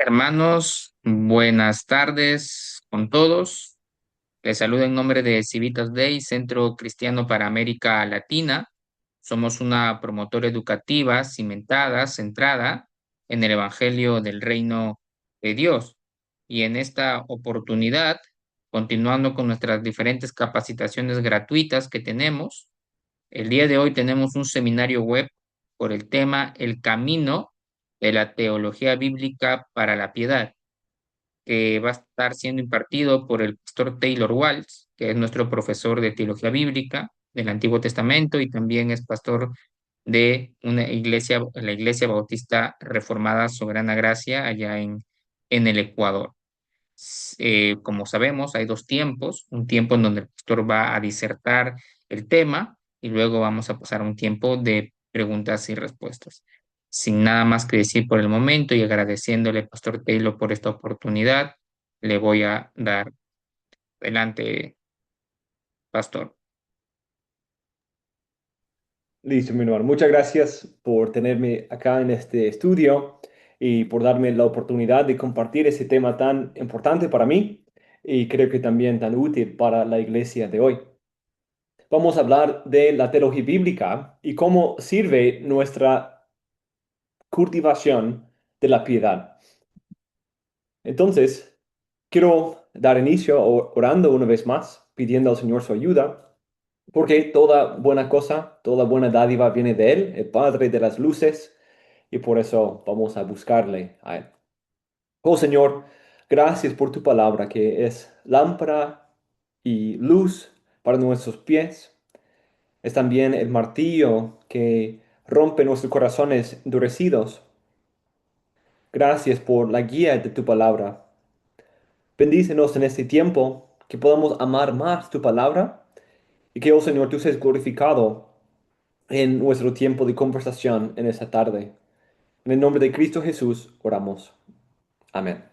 Hermanos, buenas tardes con todos. Les saludo en nombre de Civitas Day, Centro Cristiano para América Latina. Somos una promotora educativa cimentada, centrada en el Evangelio del Reino de Dios. Y en esta oportunidad, continuando con nuestras diferentes capacitaciones gratuitas que tenemos, el día de hoy tenemos un seminario web por el tema El camino de la teología bíblica para la piedad, que va a estar siendo impartido por el pastor Taylor Walls, que es nuestro profesor de teología bíblica del Antiguo Testamento y también es pastor de una iglesia, la Iglesia Bautista Reformada Soberana Gracia allá en el Ecuador. Como sabemos, hay dos tiempos, un tiempo en donde el pastor va a disertar el tema y luego vamos a pasar a un tiempo de preguntas y respuestas. Sin nada más que decir por el momento y agradeciéndole al pastor Taylor por esta oportunidad, le voy a dar adelante, pastor. Listo, mi hermano. Muchas gracias por tenerme acá en este estudio y por darme la oportunidad de compartir ese tema tan importante para mí y creo que también tan útil para la iglesia de hoy. Vamos a hablar de la teología bíblica y cómo sirve nuestra cultivación de la piedad. Entonces, quiero dar inicio orando una vez más, pidiendo al Señor su ayuda. Porque toda buena cosa, toda buena dádiva viene de Él, el Padre de las luces, y por eso vamos a buscarle a Él. Oh Señor, gracias por tu palabra que es lámpara y luz para nuestros pies. Es también el martillo que rompe nuestros corazones endurecidos. Gracias por la guía de tu palabra. Bendícenos en este tiempo, que podamos amar más tu palabra y que, oh Señor, tú seas glorificado en nuestro tiempo de conversación en esta tarde. En el nombre de Cristo Jesús oramos. Amén.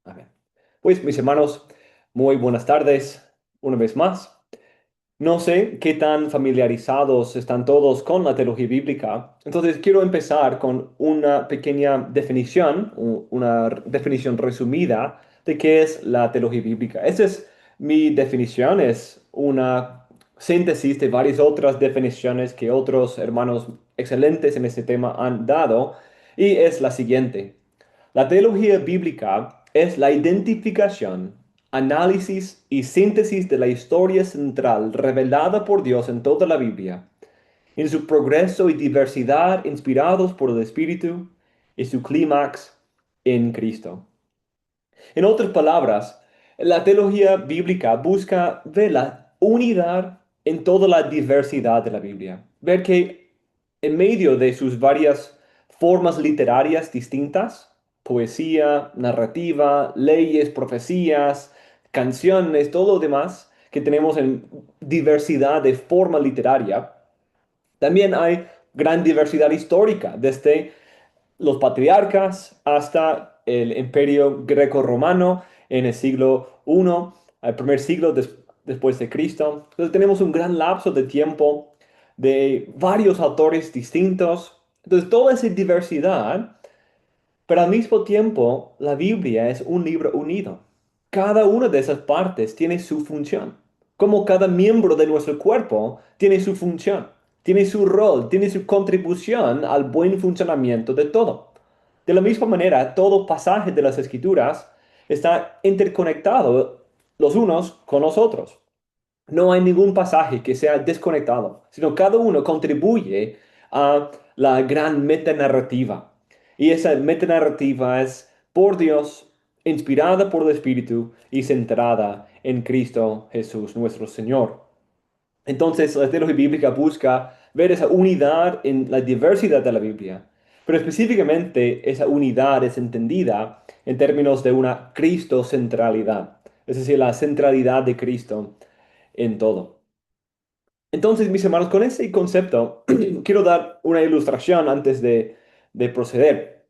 Amén. Pues mis hermanos, muy buenas tardes una vez más. No sé qué tan familiarizados están todos con la teología bíblica, entonces quiero empezar con una pequeña definición, una definición resumida de qué es la teología bíblica. Esa es mi definición, es una síntesis de varias otras definiciones que otros hermanos excelentes en este tema han dado, y es la siguiente. La teología bíblica es la identificación, análisis y síntesis de la historia central revelada por Dios en toda la Biblia, en su progreso y diversidad inspirados por el Espíritu y su clímax en Cristo. En otras palabras, la teología bíblica busca ver la unidad en toda la diversidad de la Biblia, ver que en medio de sus varias formas literarias distintas, poesía, narrativa, leyes, profecías, canciones, todo lo demás que tenemos en diversidad de forma literaria, también hay gran diversidad histórica, desde los patriarcas hasta el imperio greco-romano en el siglo I, el primer siglo después de Cristo. Entonces tenemos un gran lapso de tiempo de varios autores distintos. Entonces toda esa diversidad, pero al mismo tiempo la Biblia es un libro unido. Cada una de esas partes tiene su función. Como cada miembro de nuestro cuerpo tiene su función, tiene su rol, tiene su contribución al buen funcionamiento de todo. De la misma manera, todo pasaje de las Escrituras está interconectado los unos con los otros. No hay ningún pasaje que sea desconectado, sino cada uno contribuye a la gran metanarrativa. Y esa metanarrativa es por Dios, inspirada por el Espíritu y centrada en Cristo Jesús, nuestro Señor. Entonces, la teología bíblica busca ver esa unidad en la diversidad de la Biblia, pero específicamente esa unidad es entendida en términos de una Cristo-centralidad, es decir, la centralidad de Cristo en todo. Entonces, mis hermanos, con ese concepto, quiero dar una ilustración antes de proceder.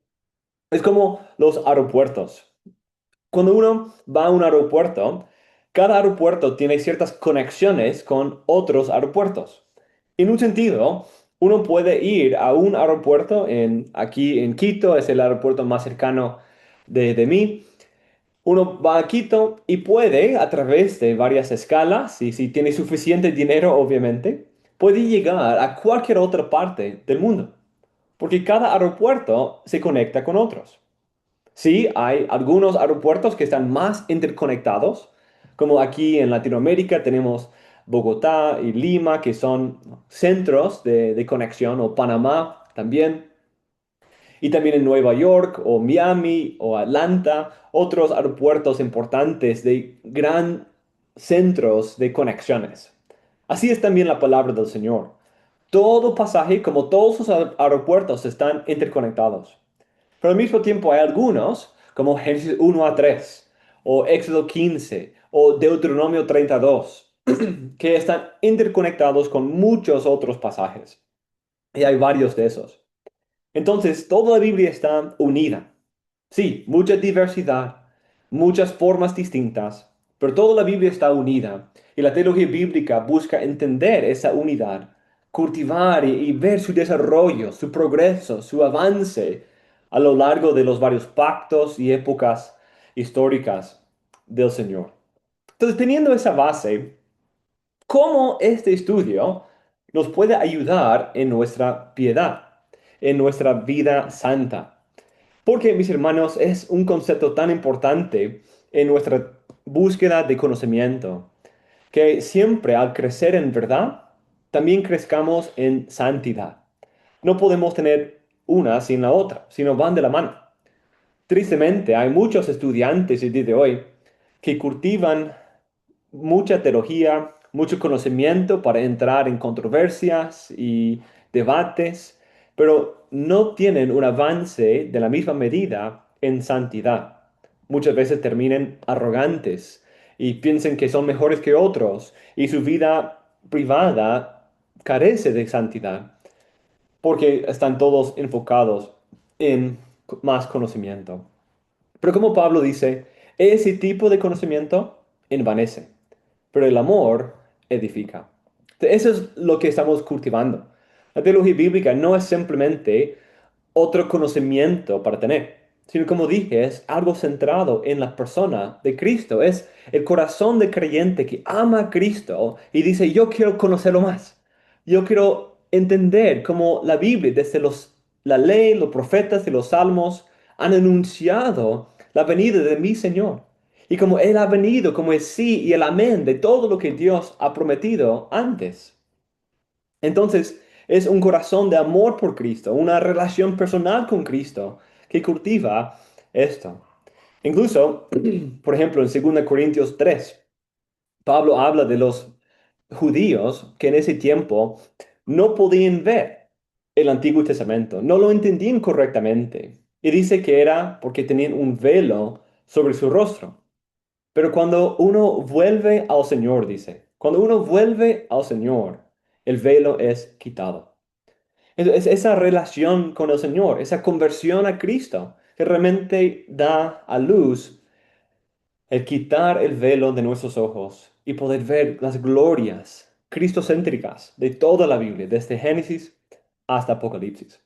Es como los aeropuertos. Cuando uno va a un aeropuerto, cada aeropuerto tiene ciertas conexiones con otros aeropuertos. En un sentido, Uno puede ir a un aeropuerto aquí en Quito, es el aeropuerto más cercano de mí. Uno va a Quito y puede, a través de varias escalas, y si tiene suficiente dinero, obviamente, puede llegar a cualquier otra parte del mundo, porque cada aeropuerto se conecta con otros. Sí, hay algunos aeropuertos que están más interconectados, como aquí en Latinoamérica tenemos Bogotá y Lima, que son centros de conexión, o Panamá también. Y también en Nueva York o Miami o Atlanta, otros aeropuertos importantes de gran centros de conexiones. Así es también la palabra del Señor. Todo pasaje, como todos los aeropuertos, están interconectados. Pero al mismo tiempo hay algunos, como Génesis 1 a 3, o Éxodo 15, o Deuteronomio 32, que están interconectados con muchos otros pasajes. Y hay varios de esos. Entonces, toda la Biblia está unida. Sí, mucha diversidad, muchas formas distintas, pero toda la Biblia está unida. Y la teología bíblica busca entender esa unidad, cultivar y ver su desarrollo, su progreso, su avance a lo largo de los varios pactos y épocas históricas del Señor. Entonces, teniendo esa base, ¿cómo este estudio nos puede ayudar en nuestra piedad, en nuestra vida santa? Porque, mis hermanos, es un concepto tan importante en nuestra búsqueda de conocimiento, que siempre al crecer en verdad, también crezcamos en santidad. No podemos tener una sin la otra, sino van de la mano. Tristemente, hay muchos estudiantes el día de hoy que cultivan mucha teología, mucho conocimiento para entrar en controversias y debates, pero no tienen un avance de la misma medida en santidad. Muchas veces terminan arrogantes y piensan que son mejores que otros y su vida privada carece de santidad porque están todos enfocados en más conocimiento. Pero como Pablo dice, ese tipo de conocimiento envanece, pero el amor edifica. Eso es lo que estamos cultivando. La teología bíblica no es simplemente otro conocimiento para tener, sino como dije, es algo centrado en la persona de Cristo. Es el corazón del creyente que ama a Cristo y dice, yo quiero conocerlo más. Yo quiero entender cómo la Biblia, desde la ley, los profetas y los salmos, han anunciado la venida de mi Señor. Y como Él ha venido, como el sí y el amén de todo lo que Dios ha prometido antes. Entonces, es un corazón de amor por Cristo, una relación personal con Cristo que cultiva esto. Incluso, por ejemplo, en 2 Corintios 3, Pablo habla de los judíos que en ese tiempo no podían ver el Antiguo Testamento, no lo entendían correctamente. Y dice que era porque tenían un velo sobre su rostro. Pero cuando uno vuelve al Señor, dice, cuando uno vuelve al Señor, el velo es quitado. Entonces, esa relación con el Señor, esa conversión a Cristo, que realmente da a luz el quitar el velo de nuestros ojos y poder ver las glorias cristocéntricas de toda la Biblia, desde Génesis hasta Apocalipsis.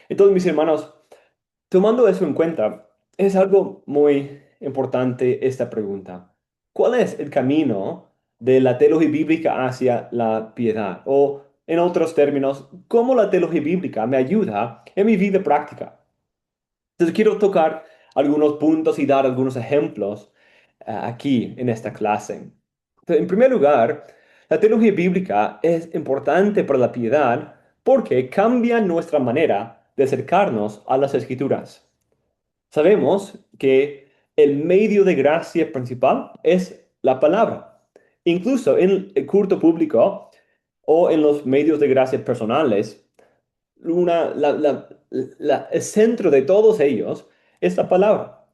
Entonces, mis hermanos, tomando eso en cuenta, es algo muy importante esta pregunta. ¿Cuál es el camino de la teología bíblica hacia la piedad? O, en otros términos, ¿cómo la teología bíblica me ayuda en mi vida práctica? Entonces, quiero tocar algunos puntos y dar algunos ejemplos aquí en esta clase. Entonces, en primer lugar, la teología bíblica es importante para la piedad porque cambia nuestra manera de acercarnos a las escrituras. Sabemos que el medio de gracia principal es la palabra. Incluso en el culto público o en los medios de gracia personales, el centro de todos ellos es la palabra.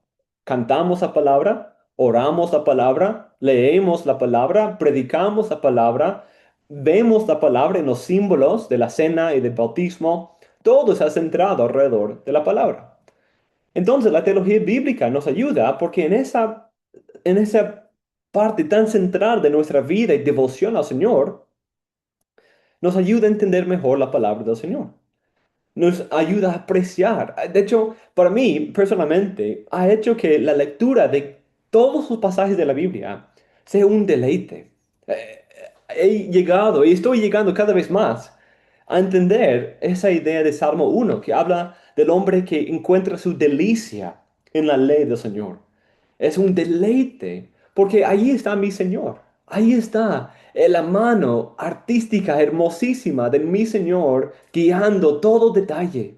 Cantamos la palabra, oramos la palabra, leemos la palabra, predicamos la palabra, vemos la palabra en los símbolos de la cena y del bautismo. Todo está centrado alrededor de la palabra. Entonces, la teología bíblica nos ayuda porque en esa parte tan central de nuestra vida y devoción al Señor, nos ayuda a entender mejor la palabra del Señor. Nos ayuda a apreciar. De hecho, para mí, personalmente, ha hecho que la lectura de todos los pasajes de la Biblia sea un deleite. He llegado y estoy llegando cada vez más a entender esa idea de Salmo 1 que habla del hombre que encuentra su delicia en la ley del Señor. Es un deleite, porque ahí está mi Señor. Ahí está la mano artística hermosísima de mi Señor guiando todo detalle,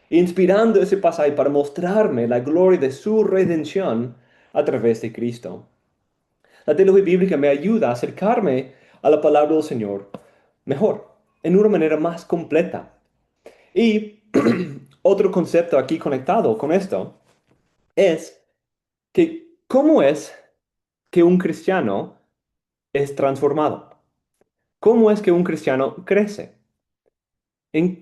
inspirando ese pasaje para mostrarme la gloria de su redención a través de Cristo. La teología bíblica me ayuda a acercarme a la palabra del Señor mejor, en una manera más completa. Y otro concepto aquí conectado con esto es que cómo es que un cristiano es transformado. ¿Cómo es que un cristiano crece?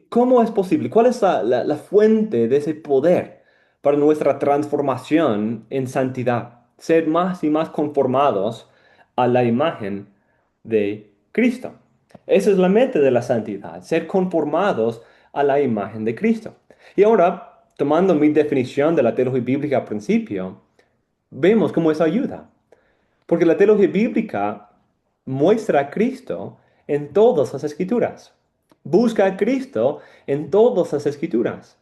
¿Cómo es posible? ¿Cuál es la fuente de ese poder para nuestra transformación en santidad? Ser más y más conformados a la imagen de Cristo. Esa es la meta de la santidad, ser conformados a la imagen de Cristo. Y ahora, tomando mi definición de la teología bíblica al principio, vemos cómo eso ayuda. Porque la teología bíblica muestra a Cristo en todas las escrituras. Busca a Cristo en todas las escrituras.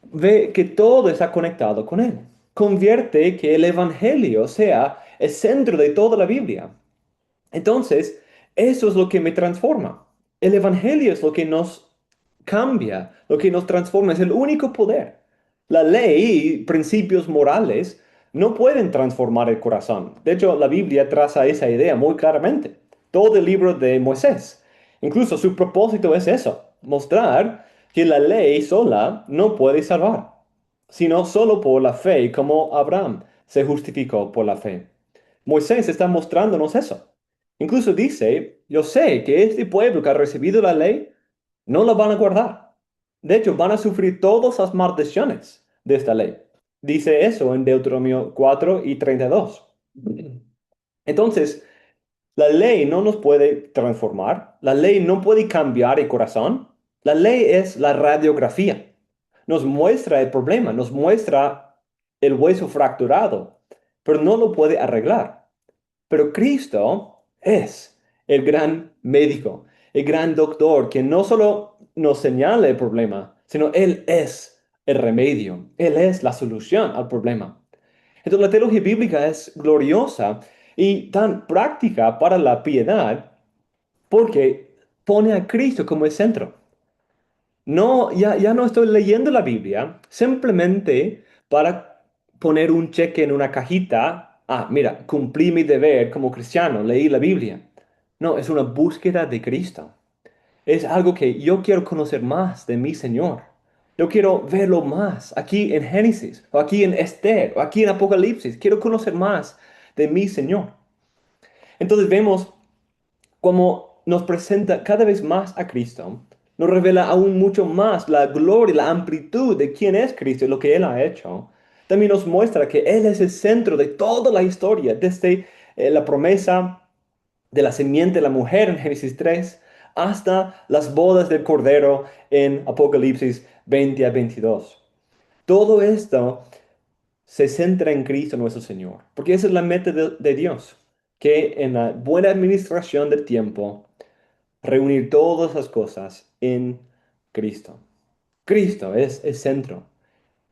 Ve que todo está conectado con Él. Convierte que el Evangelio sea el centro de toda la Biblia. Entonces, eso es lo que me transforma. El Evangelio es lo que nos cambia, lo que nos transforma, es el único poder. La ley y principios morales no pueden transformar el corazón. De hecho, la Biblia traza esa idea muy claramente. Todo el libro de Moisés. Incluso su propósito es eso, mostrar que la ley sola no puede salvar, sino solo por la fe, como Abraham se justificó por la fe. Moisés está mostrándonos eso. Incluso dice, yo sé que este pueblo que ha recibido la ley no la van a guardar. De hecho, van a sufrir todas las maldiciones de esta ley. Dice eso en Deuteronomio 4 y 32. Entonces, la ley no nos puede transformar, la ley no puede cambiar el corazón, la ley es la radiografía. Nos muestra el problema, nos muestra el hueso fracturado, pero no lo puede arreglar. Pero Cristo es el gran médico, el gran doctor que no solo nos señala el problema, sino Él es el remedio, Él es la solución al problema. Entonces la teología bíblica es gloriosa y tan práctica para la piedad porque pone a Cristo como el centro. No, ya no estoy leyendo la Biblia simplemente para poner un cheque en una cajita. Ah, mira, cumplí mi deber como cristiano, leí la Biblia. No, es una búsqueda de Cristo. Es algo que yo quiero conocer más de mi Señor. Yo quiero verlo más aquí en Génesis, o aquí en Esther, o aquí en Apocalipsis. Quiero conocer más de mi Señor. Entonces vemos como nos presenta cada vez más a Cristo, nos revela aún mucho más la gloria, la amplitud de quién es Cristo y lo que Él ha hecho. También nos muestra que Él es el centro de toda la historia, desde la promesa de la simiente de la mujer en Génesis 3 hasta las bodas del Cordero en Apocalipsis 20 a 22. Todo esto se centra en Cristo nuestro Señor, porque esa es la meta de Dios, que en la buena administración del tiempo reunir todas las cosas en Cristo. Cristo es el centro.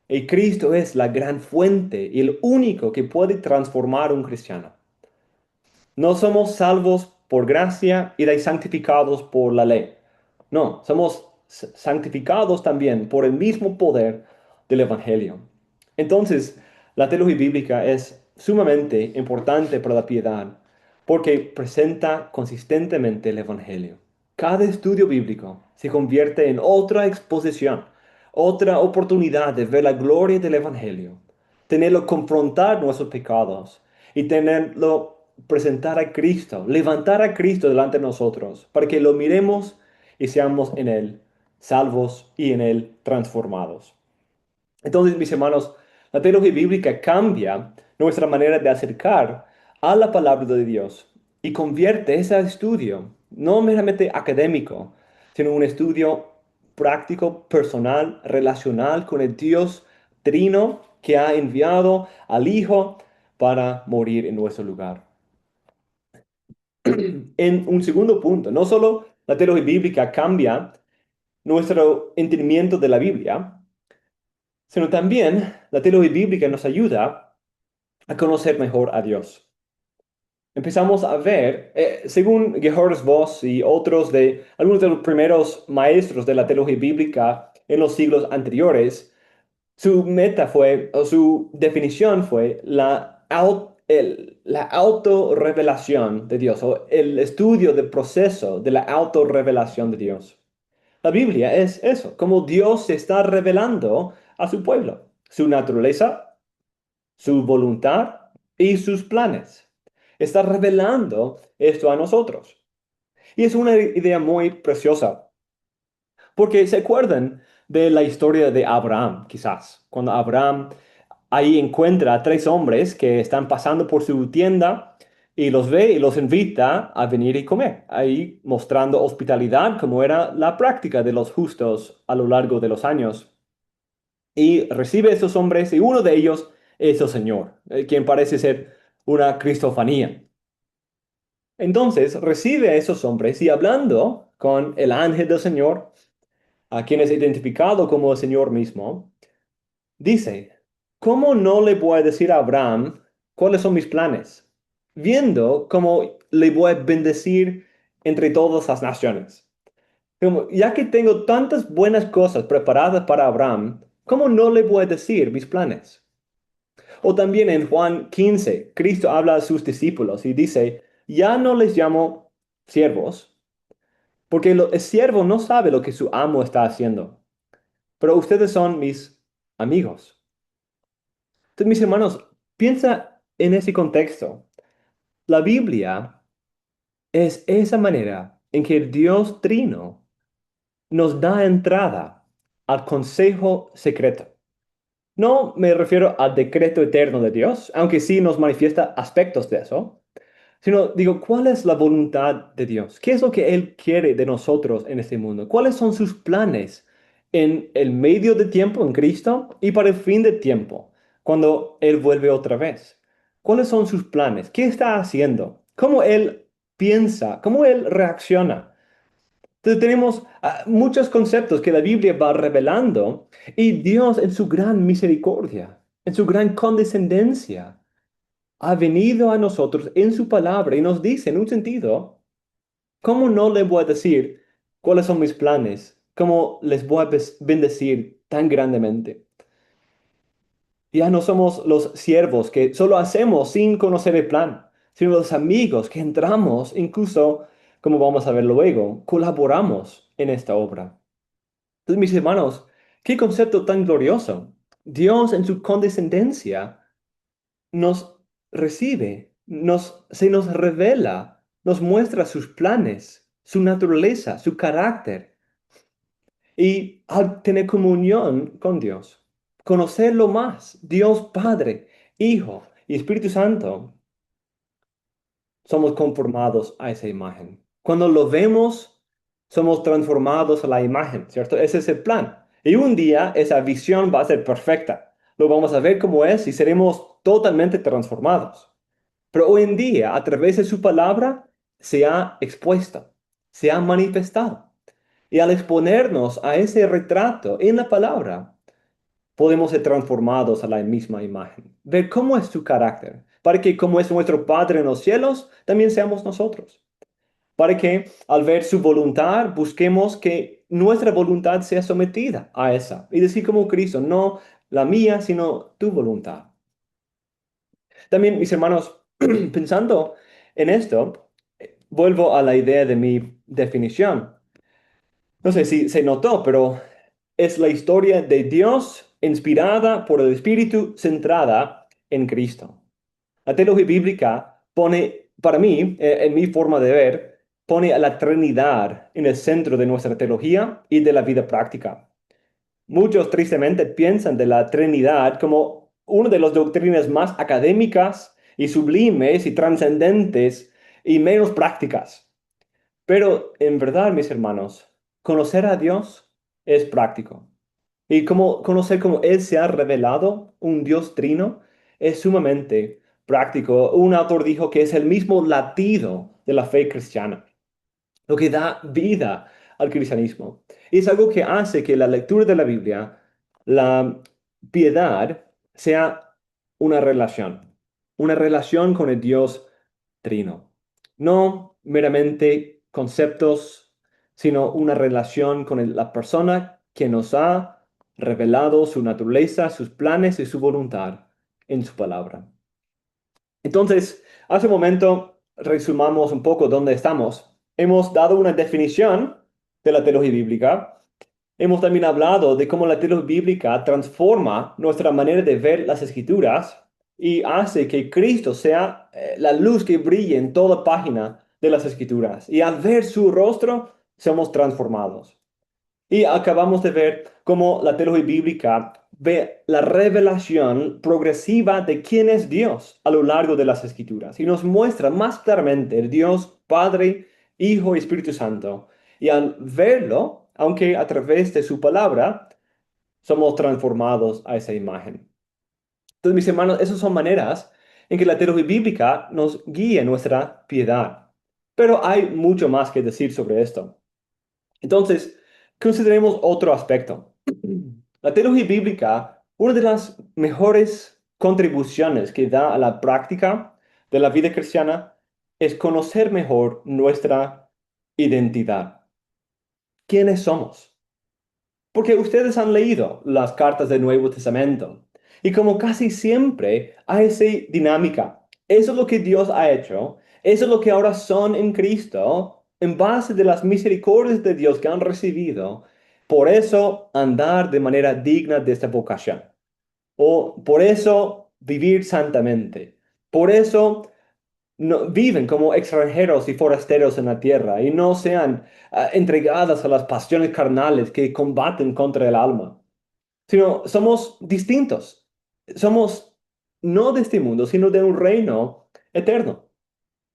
Y Cristo es la gran fuente y el único que puede transformar a un cristiano. No somos salvos por gracia y de santificados por la ley. No, somos santificados también por el mismo poder del Evangelio. Entonces, la teología bíblica es sumamente importante para la piedad porque presenta consistentemente el Evangelio. Cada estudio bíblico se convierte en otra exposición, otra oportunidad de ver la gloria del Evangelio, tenerlo confrontar nuestros pecados y tenerlo presentar a Cristo, levantar a Cristo delante de nosotros, para que lo miremos y seamos en Él salvos y en Él transformados. Entonces, mis hermanos, la teología bíblica cambia nuestra manera de acercar a la palabra de Dios y convierte ese estudio, no meramente académico, sino un estudio práctico, personal, relacional con el Dios Trino que ha enviado al Hijo para morir en nuestro lugar. En un segundo punto, no solo la teología bíblica cambia nuestro entendimiento de la Biblia, sino también la teología bíblica nos ayuda a conocer mejor a Dios. Empezamos a ver, según George Voss y otros de algunos de los primeros maestros de la teología bíblica en los siglos anteriores, su meta fue, o su definición fue la autorrevelación de Dios, o el estudio del proceso de la autorrevelación de Dios. La Biblia es eso, como Dios se está revelando a su pueblo, su naturaleza, su voluntad y sus planes. Está revelando esto a nosotros. Y es una idea muy preciosa, porque se acuerdan de la historia de Abraham, quizás, cuando Abraham ahí encuentra a tres hombres que están pasando por su tienda y los ve y los invita a venir y comer, ahí mostrando hospitalidad como era la práctica de los justos a lo largo de los años. Y recibe a esos hombres y uno de ellos es el Señor, quien parece ser una cristofanía. Entonces recibe a esos hombres y hablando con el ángel del Señor, a quien es identificado como el Señor mismo, dice, ¿cómo no le voy a decir a Abraham cuáles son mis planes? Viendo cómo le voy a bendecir entre todas las naciones. Ya que tengo tantas buenas cosas preparadas para Abraham, ¿cómo no le voy a decir mis planes? O también en Juan 15, Cristo habla a sus discípulos y dice, ya no les llamo siervos, porque el siervo no sabe lo que su amo está haciendo, pero ustedes son mis amigos. Entonces, mis hermanos, piensa en ese contexto. La Biblia es esa manera en que el Dios Trino nos da entrada al consejo secreto. No me refiero al decreto eterno de Dios, aunque sí nos manifiesta aspectos de eso, sino digo, ¿cuál es la voluntad de Dios? ¿Qué es lo que Él quiere de nosotros en este mundo? ¿Cuáles son sus planes en el medio de tiempo en Cristo y para el fin de tiempo, cuando Él vuelve otra vez? ¿Cuáles son sus planes? ¿Qué está haciendo? ¿Cómo Él piensa? ¿Cómo Él reacciona? Entonces tenemos muchos conceptos que la Biblia va revelando y Dios en su gran misericordia, en su gran condescendencia, ha venido a nosotros en su palabra y nos dice en un sentido, ¿cómo no le voy a decir cuáles son mis planes? ¿Cómo les voy a bendecir tan grandemente? Ya no somos los siervos que solo hacemos sin conocer el plan, sino los amigos que entramos, incluso, como vamos a ver luego, colaboramos en esta obra. Entonces, mis hermanos, qué concepto tan glorioso. Dios en su condescendencia nos recibe, se nos revela, nos muestra sus planes, su naturaleza, su carácter. Y al tener comunión con Dios, conocerlo más, Dios Padre, Hijo y Espíritu Santo, somos conformados a esa imagen. Cuando lo vemos, somos transformados a la imagen, ¿cierto? Ese es el plan. Y un día esa visión va a ser perfecta. Lo vamos a ver como es y seremos totalmente transformados. Pero hoy en día, a través de su palabra, se ha expuesto, se ha manifestado. Y al exponernos a ese retrato en la palabra, podemos ser transformados a la misma imagen. Ver cómo es su carácter, para que como es nuestro Padre en los cielos, también seamos nosotros. Para que al ver su voluntad, busquemos que nuestra voluntad sea sometida a esa. Y decir como Cristo, no la mía, sino tu voluntad. También, mis hermanos, pensando en esto, vuelvo a la idea de mi definición. No sé si se notó, pero es la historia de Dios inspirada por el Espíritu, centrada en Cristo. La teología bíblica pone, para mí, en mi forma de ver, pone a la Trinidad en el centro de nuestra teología y de la vida práctica. Muchos tristemente piensan de la Trinidad como una de las doctrinas más académicas y sublimes y trascendentes y menos prácticas. Pero en verdad, mis hermanos, conocer a Dios es práctico. Y como conocer cómo Él se ha revelado, un Dios trino, es sumamente práctico. Un autor dijo que es el mismo latido de la fe cristiana, lo que da vida al cristianismo. Y es algo que hace que la lectura de la Biblia, la piedad, sea una relación con el Dios trino. No meramente conceptos, sino una relación con la persona que nos ha revelado su naturaleza, sus planes y su voluntad en su palabra. Entonces, hace un momento resumamos un poco dónde estamos. Hemos dado una definición de la teología bíblica. Hemos también hablado de cómo la teología bíblica transforma nuestra manera de ver las escrituras y hace que Cristo sea la luz que brille en toda página de las escrituras. Y al ver su rostro, somos transformados. Y acabamos de ver cómo la teología bíblica ve la revelación progresiva de quién es Dios a lo largo de las Escrituras y nos muestra más claramente el Dios Padre, Hijo y Espíritu Santo. Y al verlo, aunque a través de su palabra, somos transformados a esa imagen. Entonces, mis hermanos, esas son maneras en que la teología bíblica nos guía en nuestra piedad. Pero hay mucho más que decir sobre esto. Entonces, consideremos otro aspecto. La teología bíblica, una de las mejores contribuciones que da a la práctica de la vida cristiana es conocer mejor nuestra identidad. ¿Quiénes somos? Porque ustedes han leído las cartas del Nuevo Testamento y como casi siempre hay esa dinámica. Eso es lo que Dios ha hecho, eso es lo que ahora son en Cristo, en base de las misericordias de Dios que han recibido. Por eso andar de manera digna de esta vocación. O por eso vivir santamente. Por eso viven como extranjeros y forasteros en la tierra y no sean entregadas a las pasiones carnales que combaten contra el alma, sino somos distintos. Somos no de este mundo, sino de un reino eterno.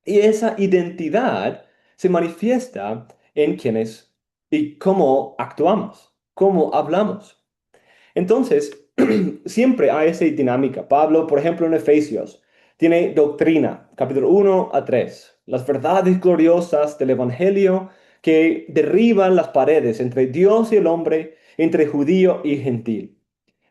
Y esa identidad se manifiesta en quienes y cómo actuamos, cómo hablamos. Entonces, siempre hay esa dinámica. Pablo, por ejemplo, en Efesios, tiene doctrina, capítulo 1 a 3, las verdades gloriosas del Evangelio que derriban las paredes entre Dios y el hombre, entre judío y gentil.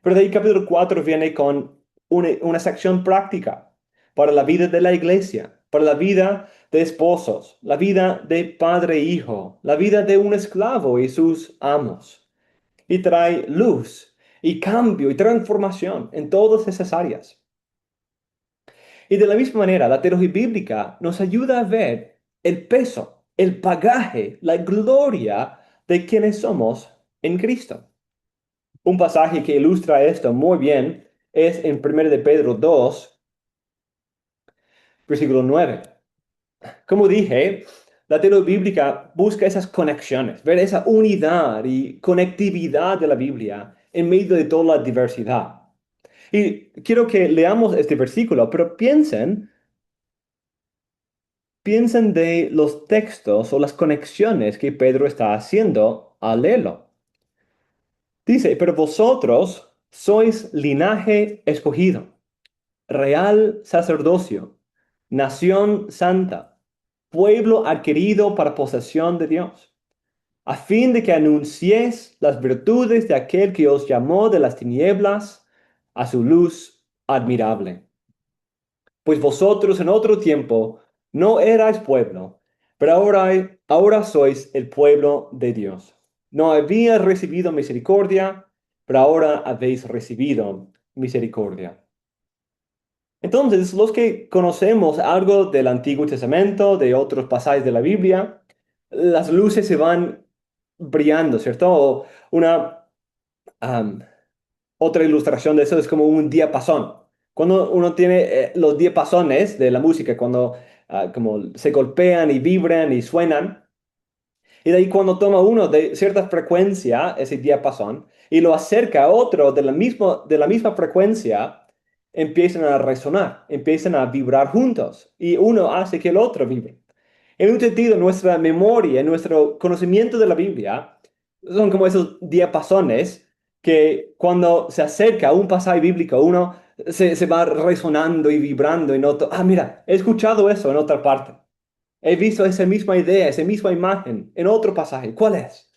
Pero de ahí capítulo 4 viene con una sección práctica para la vida de la iglesia, para la vida de esposos, la vida de padre e hijo, la vida de un esclavo y sus amos y trae luz y cambio y transformación en todas esas áreas. Y de la misma manera, la teología bíblica nos ayuda a ver el peso, el bagaje, la gloria de quienes somos en Cristo. Un pasaje que ilustra esto muy bien es en 1 de Pedro 2, versículo 9. Como dije, la teología bíblica busca esas conexiones, ver esa unidad y conectividad de la Biblia en medio de toda la diversidad. Y quiero que leamos este versículo, pero piensen de los textos o las conexiones que Pedro está haciendo al leerlo. Dice, pero vosotros sois linaje escogido, real sacerdocio, nación santa, pueblo adquirido para posesión de Dios, a fin de que anunciéis las virtudes de aquel que os llamó de las tinieblas a su luz admirable. Pues vosotros en otro tiempo no erais pueblo, pero ahora sois el pueblo de Dios. No habíais recibido misericordia, pero ahora habéis recibido misericordia. Entonces, los que conocemos algo del Antiguo Testamento, de otros pasajes de la Biblia, las luces se van brillando, ¿cierto? Am, Otra ilustración de eso es como un diapasón. Cuando uno tiene los diapasones de la música, cuando como se golpean y vibran y suenan, y de ahí cuando toma uno de cierta frecuencia, ese diapasón, y lo acerca a otro de la misma frecuencia, empiezan a resonar, empiezan a vibrar juntos, y uno hace que el otro vibre. En un sentido, nuestra memoria, nuestro conocimiento de la Biblia Son como esos diapasones que cuando se acerca a un pasaje bíblico, uno se va resonando y vibrando en otro. Ah, mira, he escuchado eso en otra parte. He visto esa misma idea, esa misma imagen en otro pasaje. ¿Cuál es?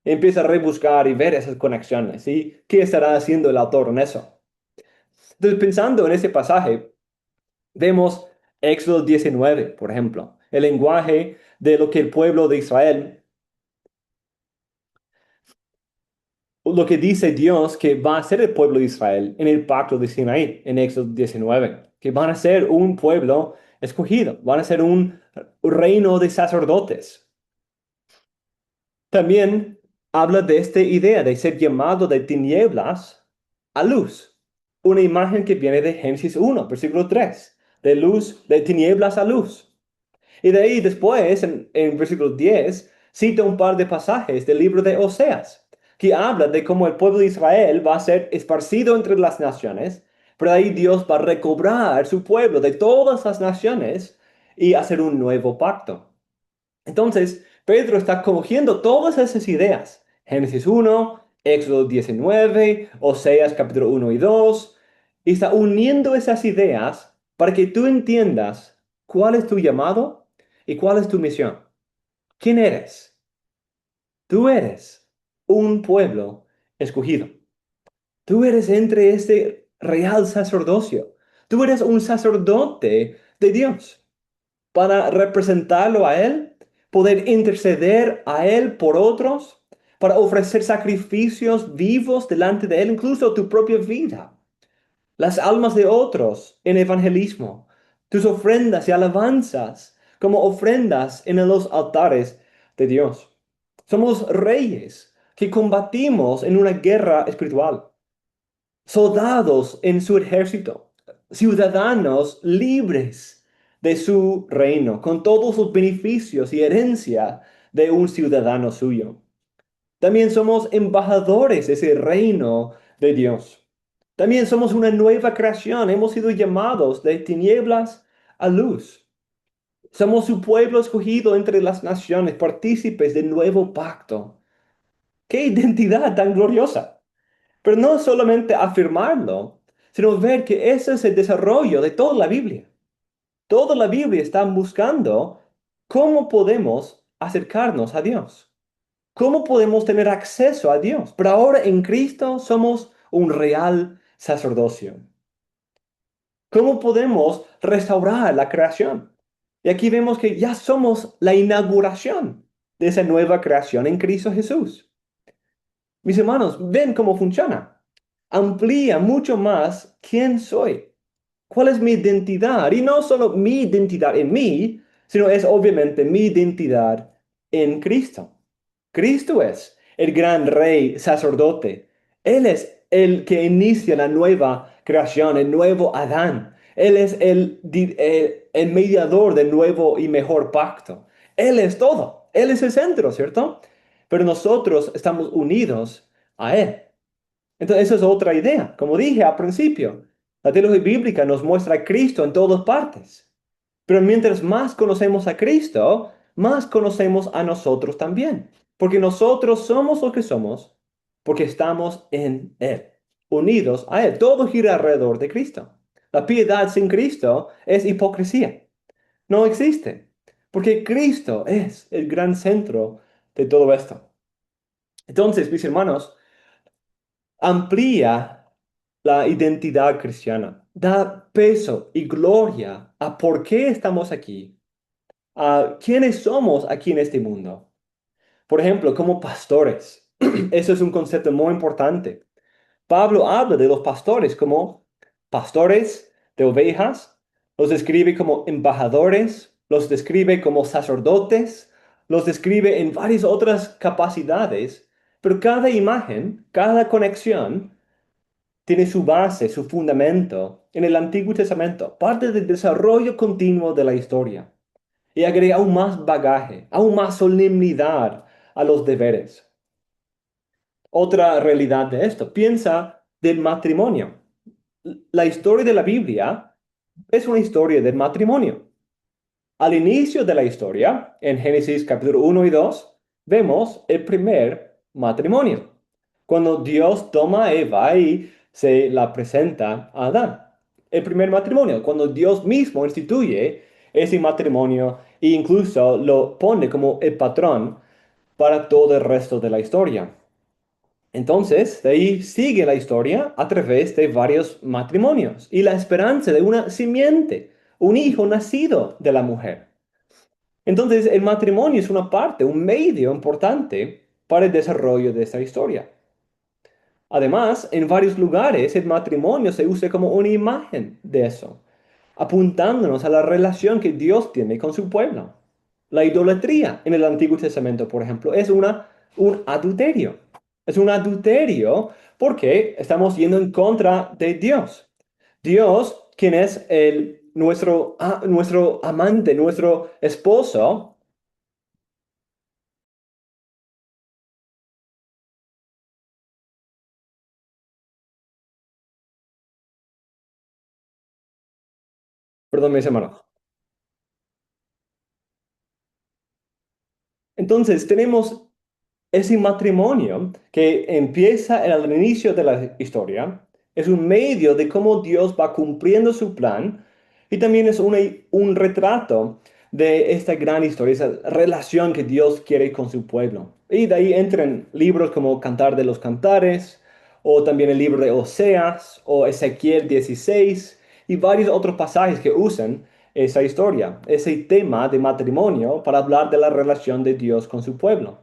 Empieza a rebuscar y ver esas conexiones. ¿Y qué estará haciendo el autor en eso? Entonces, pensando en ese pasaje, vemos Éxodo 19, por ejemplo, el lenguaje de lo que el pueblo de Israel, lo que dice Dios que va a ser el pueblo de Israel en el pacto de Sinaí, en Éxodo 19, que van a ser un pueblo escogido, van a ser un reino de sacerdotes. También habla de esta idea de ser llamado de tinieblas a luz, una imagen que viene de Génesis 1, versículo 3, de luz, de tinieblas a luz. Y de ahí después, en versículo 10, cita un par de pasajes del libro de Oseas, que habla de cómo el pueblo de Israel va a ser esparcido entre las naciones, pero de ahí Dios va a recobrar su pueblo de todas las naciones y hacer un nuevo pacto. Entonces, Pedro está cogiendo todas esas ideas, Génesis 1, Éxodo 19, Oseas capítulo 1 y 2, y está uniendo esas ideas para que tú entiendas cuál es tu llamado y cuál es tu misión. ¿Quién eres? Tú eres un pueblo escogido. Tú eres entre este real sacerdocio. Tú eres un sacerdote de Dios para representarlo a Él, poder interceder a Él por otros, para ofrecer sacrificios vivos delante de Él, incluso tu propia vida, las almas de otros en evangelismo, tus ofrendas y alabanzas como ofrendas en los altares de Dios. Somos reyes que combatimos en una guerra espiritual, soldados en su ejército, ciudadanos libres de su reino, con todos los beneficios y herencia de un ciudadano suyo. También somos embajadores de ese reino de Dios. También somos una nueva creación. Hemos sido llamados de tinieblas a luz. Somos su pueblo escogido entre las naciones, partícipes del nuevo pacto. ¡Qué identidad tan gloriosa! Pero no solamente afirmarlo, sino ver que ese es el desarrollo de toda la Biblia. Toda la Biblia está buscando cómo podemos acercarnos a Dios, cómo podemos tener acceso a Dios. Pero ahora en Cristo somos un real sacerdocio. ¿Cómo podemos restaurar la creación? Y aquí vemos que ya somos la inauguración de esa nueva creación en Cristo Jesús. Mis hermanos, ven cómo funciona. Amplía mucho más quién soy, cuál es mi identidad. Y no solo mi identidad en mí, sino es obviamente mi identidad en Cristo. Cristo es el gran rey sacerdote. Él es el que inicia la nueva creación, el nuevo Adán. Él es el mediador del nuevo y mejor pacto. Él es todo. Él es el centro, ¿cierto? Pero nosotros estamos unidos a Él. Entonces, esa es otra idea. Como dije al principio, la teología bíblica nos muestra a Cristo en todas partes. Pero mientras más conocemos a Cristo, más conocemos a nosotros también. Porque nosotros somos lo que somos porque estamos en Él, unidos a Él. Todo gira alrededor de Cristo. La piedad sin Cristo es hipocresía. No existe. Porque Cristo es el gran centro de todo esto. Entonces, mis hermanos, amplía la identidad cristiana, da peso y gloria a por qué estamos aquí, a quiénes somos aquí en este mundo. Por ejemplo, como pastores. Eso es un concepto muy importante. Pablo habla de los pastores como pastores de ovejas, los describe como embajadores, los describe como sacerdotes, los describe en varias otras capacidades, pero cada imagen, cada conexión tiene su base, su fundamento en el Antiguo Testamento, parte del desarrollo continuo de la historia, y agrega aún más bagaje, aún más solemnidad a los deberes. Otra realidad de esto, piensa del matrimonio. La historia de la Biblia es una historia del matrimonio. Al inicio de la historia, en Génesis capítulo 1 y 2, vemos el primer matrimonio. Cuando Dios toma a Eva y se la presenta a Adán. El primer matrimonio, cuando Dios mismo instituye ese matrimonio e incluso lo pone como el patrón para todo el resto de la historia. Entonces, de ahí sigue la historia a través de varios matrimonios y la esperanza de una simiente, un hijo nacido de la mujer. Entonces, el matrimonio es una parte, un medio importante para el desarrollo de esta historia. Además, en varios lugares el matrimonio se usa como una imagen de eso, apuntándonos a la relación que Dios tiene con su pueblo. La idolatría en el Antiguo Testamento, por ejemplo, es un adulterio. Es un adulterio porque estamos yendo en contra de Dios. Dios, quien es nuestro amante, nuestro esposo. Perdón, mis hermanos. Entonces, tenemos ese matrimonio que empieza al inicio de la historia, es un medio de cómo Dios va cumpliendo su plan y también es un retrato de esta gran historia, esa relación que Dios quiere con su pueblo. Y de ahí entran libros como Cantar de los Cantares, o también el libro de Oseas, o Ezequiel 16, y varios otros pasajes que usan esa historia, ese tema de matrimonio para hablar de la relación de Dios con su pueblo.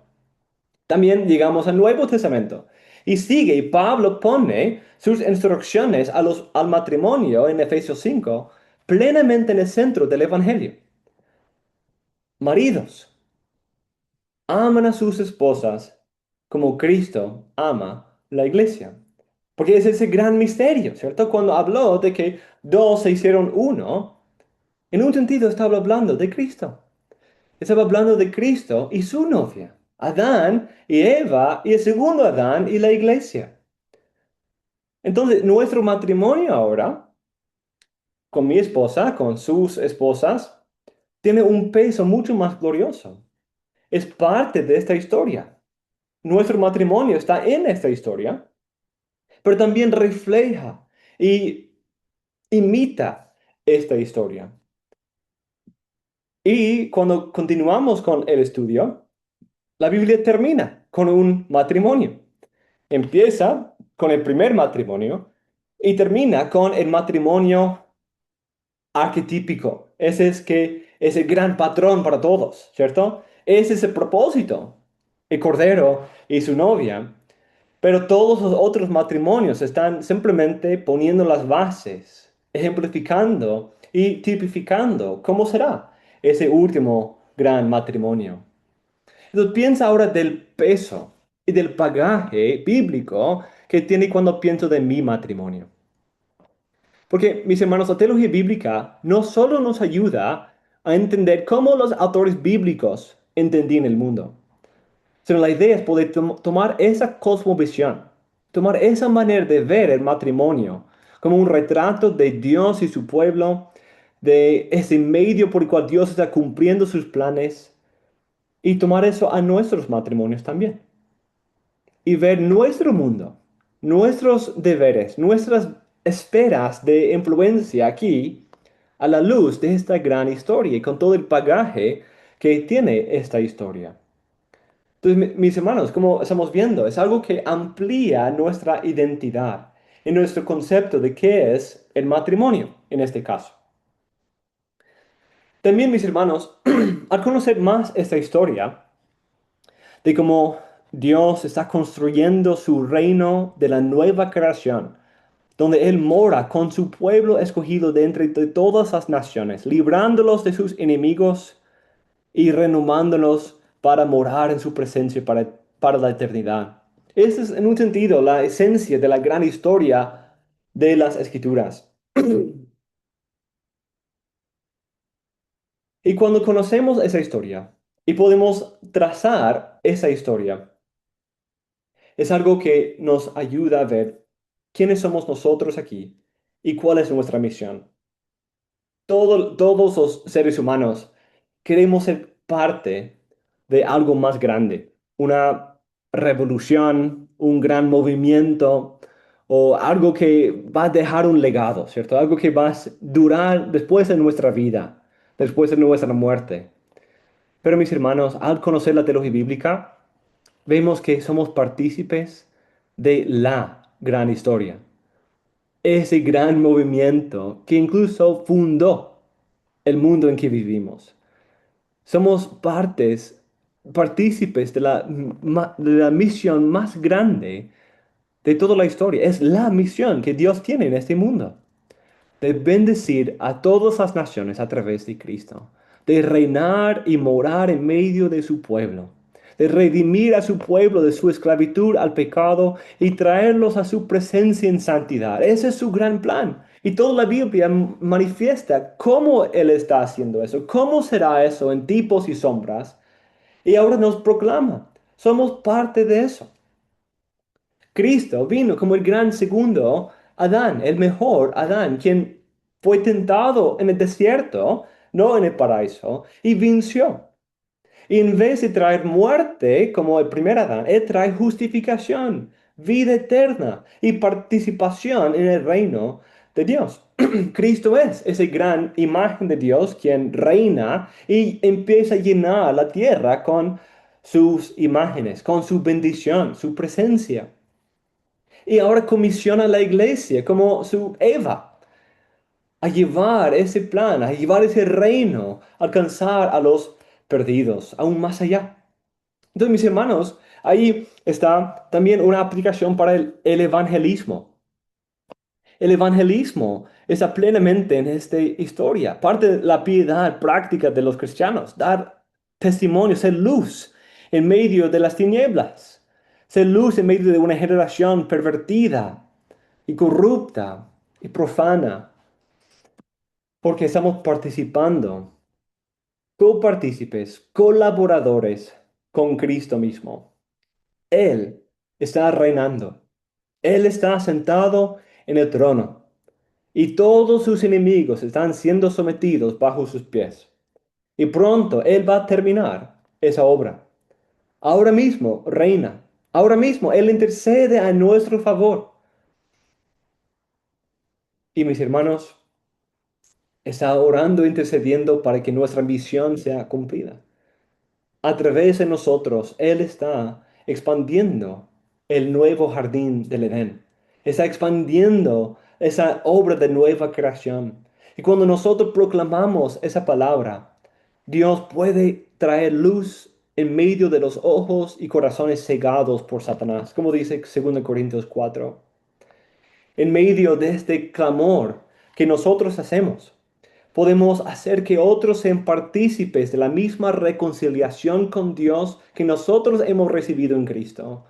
También llegamos al Nuevo Testamento y sigue, y Pablo pone sus instrucciones al matrimonio en Efesios 5 plenamente en el centro del Evangelio. Maridos, aman a sus esposas como Cristo ama la iglesia. Porque es ese gran misterio, ¿cierto? Cuando habló de que dos se hicieron uno, en un sentido estaba hablando de Cristo. Estaba hablando de Cristo y su novia, Adán y Eva y el segundo Adán y la iglesia. Entonces, nuestro matrimonio ahora, con mi esposa, con sus esposas, tiene un peso mucho más glorioso. Es parte de esta historia. Nuestro matrimonio está en esta historia, pero también refleja y imita esta historia. Y cuando continuamos con el estudio, la Biblia termina con un matrimonio. Empieza con el primer matrimonio y termina con el matrimonio arquetípico. Ese es que es el gran patrón para todos, ¿cierto? Ese es el propósito. El cordero y su novia. Pero todos los otros matrimonios están simplemente poniendo las bases, ejemplificando y tipificando cómo será ese último gran matrimonio. Entonces piensa ahora del peso y del bagaje bíblico que tiene cuando pienso de mi matrimonio. Porque, mis hermanos, la teología bíblica no solo nos ayuda a entender cómo los autores bíblicos entendían el mundo, sino la idea es poder tomar esa cosmovisión, tomar esa manera de ver el matrimonio como un retrato de Dios y su pueblo, de ese medio por el cual Dios está cumpliendo sus planes, y tomar eso a nuestros matrimonios también. Y ver nuestro mundo, nuestros deberes, nuestras esferas de influencia aquí a la luz de esta gran historia y con todo el bagaje que tiene esta historia. Entonces, mis hermanos, como estamos viendo, es algo que amplía nuestra identidad y nuestro concepto de qué es el matrimonio en este caso. También, mis hermanos, al conocer más esta historia, de cómo Dios está construyendo su reino de la nueva creación, donde Él mora con su pueblo escogido de entre de todas las naciones, librándolos de sus enemigos y renomándolos para morar en su presencia para la eternidad. Esa es, en un sentido, la esencia de la gran historia de las Escrituras. Y cuando conocemos esa historia y podemos trazar esa historia, es algo que nos ayuda a ver quiénes somos nosotros aquí y cuál es nuestra misión. Todos los seres humanos queremos ser parte de algo más grande, una revolución, un gran movimiento o algo que va a dejar un legado, ¿cierto? Algo que va a durar después de nuestra vida, después de nuestra muerte. Pero mis hermanos, al conocer la teología bíblica, vemos que somos partícipes de la gran historia, ese gran movimiento que incluso fundó el mundo en que vivimos. Somos partícipes de de la misión más grande de toda la historia. Es la misión que Dios tiene en este mundo, de bendecir a todas las naciones a través de Cristo, de reinar y morar en medio de su pueblo, de redimir a su pueblo de su esclavitud al pecado y traerlos a su presencia en santidad. Ese es su gran plan. Y toda la Biblia manifiesta cómo Él está haciendo eso, cómo será eso en tipos y sombras. Y ahora nos proclama, somos parte de eso. Cristo vino como el gran segundo Adán, el mejor Adán, quien fue tentado en el desierto, no en el paraíso, y venció. Y en vez de traer muerte como el primer Adán, Él trae justificación, vida eterna y participación en el reino de Dios. Cristo es esa gran imagen de Dios quien reina y empieza a llenar la tierra con sus imágenes, con su bendición, su presencia. Y ahora comisiona a la iglesia como su Eva a llevar ese plan, a llevar ese reino, a alcanzar a los perdidos, aún más allá. Entonces, mis hermanos, ahí está también una aplicación para el evangelismo. El evangelismo está plenamente en esta historia, parte de la piedad práctica de los cristianos, dar testimonio, ser luz en medio de las tinieblas, ser luz en medio de una generación pervertida y corrupta y profana, porque estamos participando, copartícipes, colaboradores con Cristo mismo. Él está reinando, Él está sentado en el trono y todos sus enemigos están siendo sometidos bajo sus pies. Y pronto Él va a terminar esa obra. Ahora mismo reina, ahora mismo Él intercede a nuestro favor. Y mis hermanos, está orando, intercediendo para que nuestra ambición sea cumplida. A través de nosotros, Él está expandiendo el nuevo jardín del Edén. Está expandiendo esa obra de nueva creación. Y cuando nosotros proclamamos esa palabra, Dios puede traer luz en medio de los ojos y corazones cegados por Satanás, como dice 2 Corintios 4. En medio de este clamor que nosotros hacemos, podemos hacer que otros sean partícipes de la misma reconciliación con Dios que nosotros hemos recibido en Cristo,